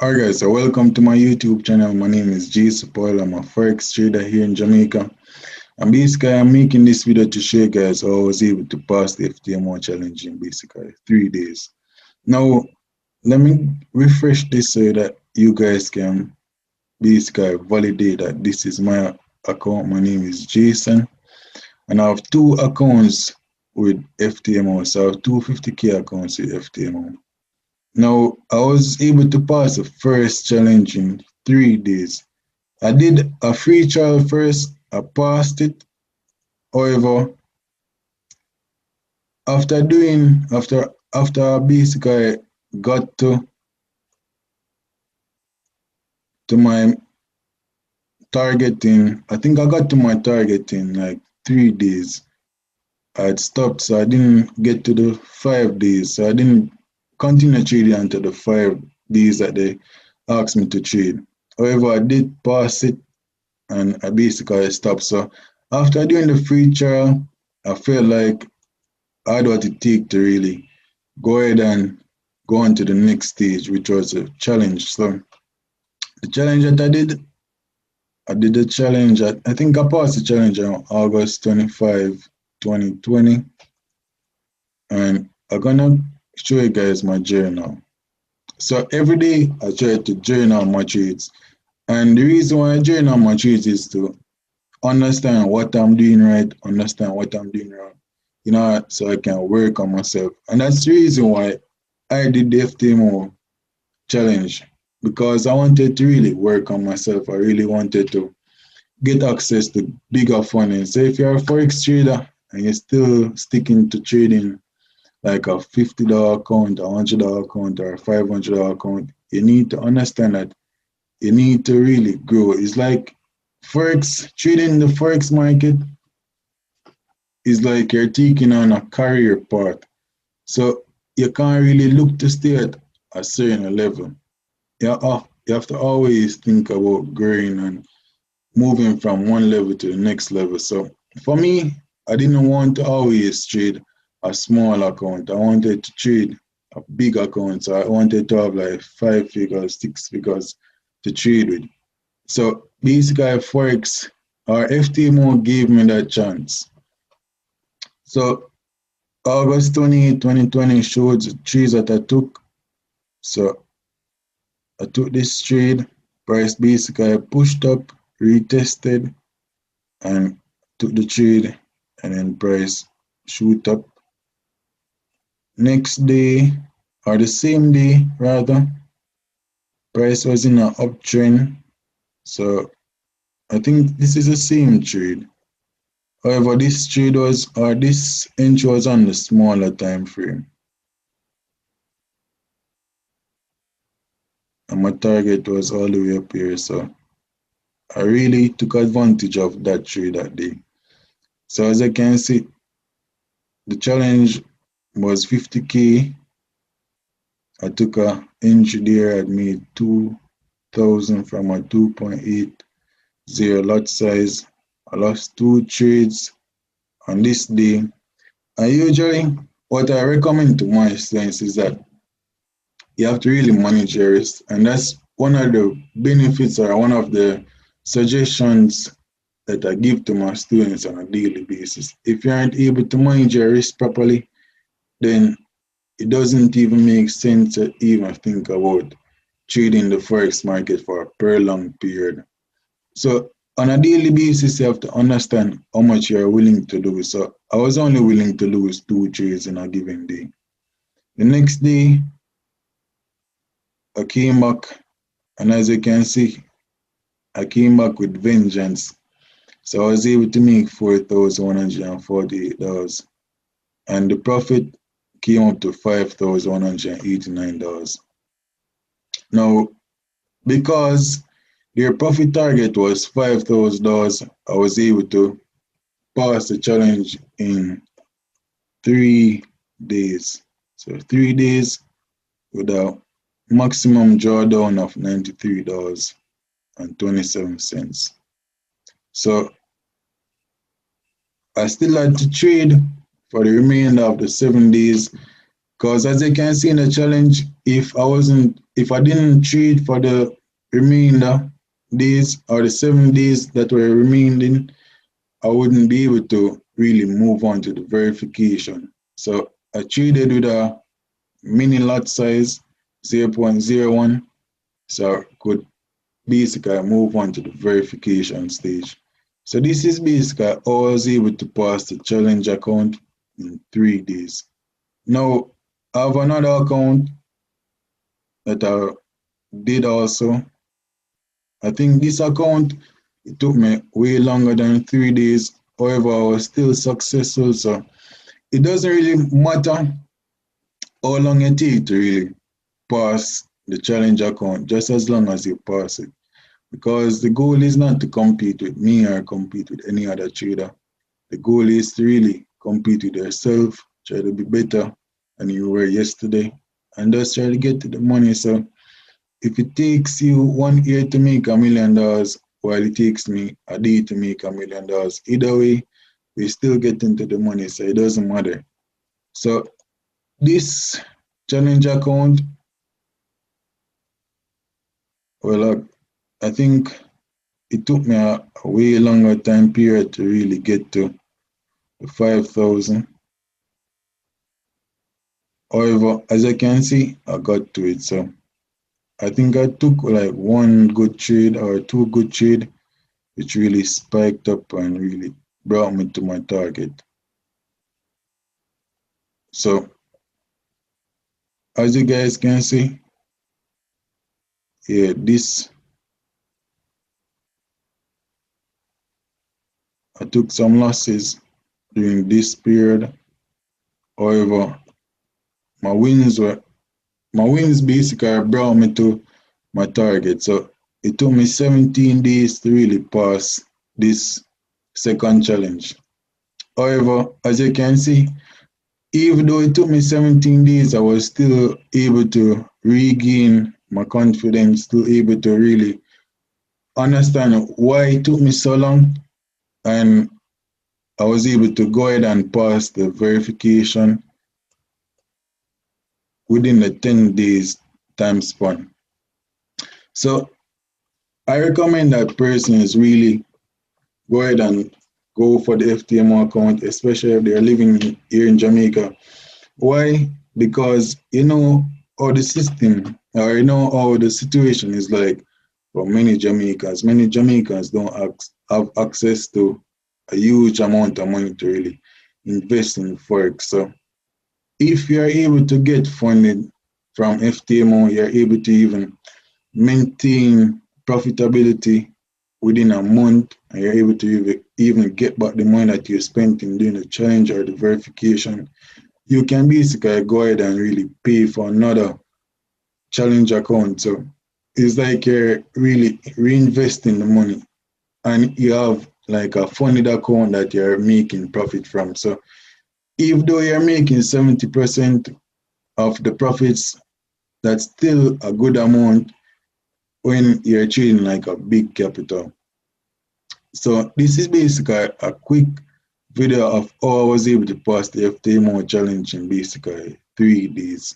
Alright guys, so welcome to my YouTube channel. My name is J Paul. I'm a Forex trader here in Jamaica. And basically I'm making this video to show you guys how I was able to pass the Ftmo challenge in basically 3 days. Now let me refresh this so that you guys can basically validate that this is my account. My name is Jason and I have two accounts with Ftmo. So I have two 50k accounts with Ftmo. Now, I was able to pass the first challenge in 3 days. I did a free trial first, I passed it. However, after I basically got to my targeting, I think I got to my target in like 3 days. I had stopped, so I didn't get to the 5 days. So I didn't continue trading until the 5 days that they asked me to trade. However, I did pass it and I basically stopped. So after doing the free trial, I felt like I had what it take to really go ahead and go on to the next stage, which was a challenge. So the challenge that I did the challenge I think I passed the challenge on August 25, 2020. And I'm gonna show you guys my journal. So every day I try to journal my trades. And the reason why I journal my trades is to understand what I'm doing right, understand what I'm doing wrong, so I can work on myself. And that's the reason why I did the Ftmo challenge because I wanted to really work on myself. I really wanted to get access to bigger funding. So if you're a forex trader and you're still sticking to trading like a $50 account, a $100 account, or a $500 account, you need to understand that you need to really grow. It's like forex trading the forex market is like you're taking on a career path. So you can't really look to stay at a certain level. You have to always think about growing and moving from one level to the next level. So for me, I didn't want to always trade a small account. I wanted to trade a big account. So I wanted to have like 5 figures, 6 figures to trade with. So basically, Forex or Ftmo gave me that chance. So August 2020 showed the trades that I took. So I took this trade, price basically pushed up, retested, and took the trade, and then price shoot up. Next day, or the same day rather, price was in an uptrend. So I think this is the same trade. However, this entry was on the smaller time frame, and my target was all the way up here. So I really took advantage of that trade that day. So as I can see, the challenge was 50k. I took a entry there. I made 2,000 from a 2.80 lot size. I lost two trades on this day. And usually, what I recommend to my students is that you have to really manage your risk, and that's one of the benefits or one of the suggestions that I give to my students on a daily basis. If you aren't able to manage your risk properly, then it doesn't even make sense to even think about trading the forex market for a prolonged period. So on a daily basis, you have to understand how much you're willing to lose. So I was only willing to lose two trades in a given day. The next day, I came back, and as you can see, I came back with vengeance. So I was able to make $4,148, and the profit came up to $5,189. Now, because their profit target was $5,000, I was able to pass the challenge in 3 days. So 3 days with a maximum drawdown of $93.27. So I still had to trade for the remainder of the 7 days, Because as you can see in the challenge, if I didn't trade for the remainder days or the 7 days that were remaining, I wouldn't be able to really move on to the verification. So I traded with a mini lot size 0.01, so I could basically move on to the verification stage. So this is basically how I was able to pass the challenge account in 3 days. Now I have another account that I did also. I think this account, it took me way longer than 3 days. However, I was still successful. So it doesn't really matter how long it takes to really pass the challenge account, just as long as you pass it. Because the goal is not to compete with me or compete with any other trader. The goal is to really compete with yourself, try to be better than you were yesterday, and just try to get to the money. So if it takes you 1 year to make $1 million, while it takes me a day to make $1 million, either way, we still get into the money, so it doesn't matter. So this challenge account, well, I think it took me a way longer time period to really get to the 5,000. However, as I can see, I got to it. So I think I took like one good trade or two good trade, which really spiked up and really brought me to my target. So as you guys can see, yeah, this I took some losses during this period. However, my wins were my wins basically brought me to my target. So it took me 17 days to really pass this second challenge. However, as you can see, even though it took me 17 days, I was still able to regain my confidence, still able to really understand why it took me so long. And I was able to go ahead and pass the verification within the 10 days time span. So I recommend that persons really go ahead and go for the Ftmo account, especially if they're living here in Jamaica. Why? Because you know how the system or you know how the situation is like for many Jamaicans. Many Jamaicans don't have access to a huge amount of money to really invest in Forex. So if you're able to get funded from Ftmo, you're able to even maintain profitability within a month, and you're able to even get back the money that you spent in doing the challenge or the verification. You can basically go ahead and really pay for another challenge account. So it's like you're really reinvesting the money, and you have like a funded account that you're making profit from. So even though you're making 70% of the profits, that's still a good amount when you're trading like a big capital. So this is basically a quick video of how I was able to pass the Ftmo challenge in basically 3 days.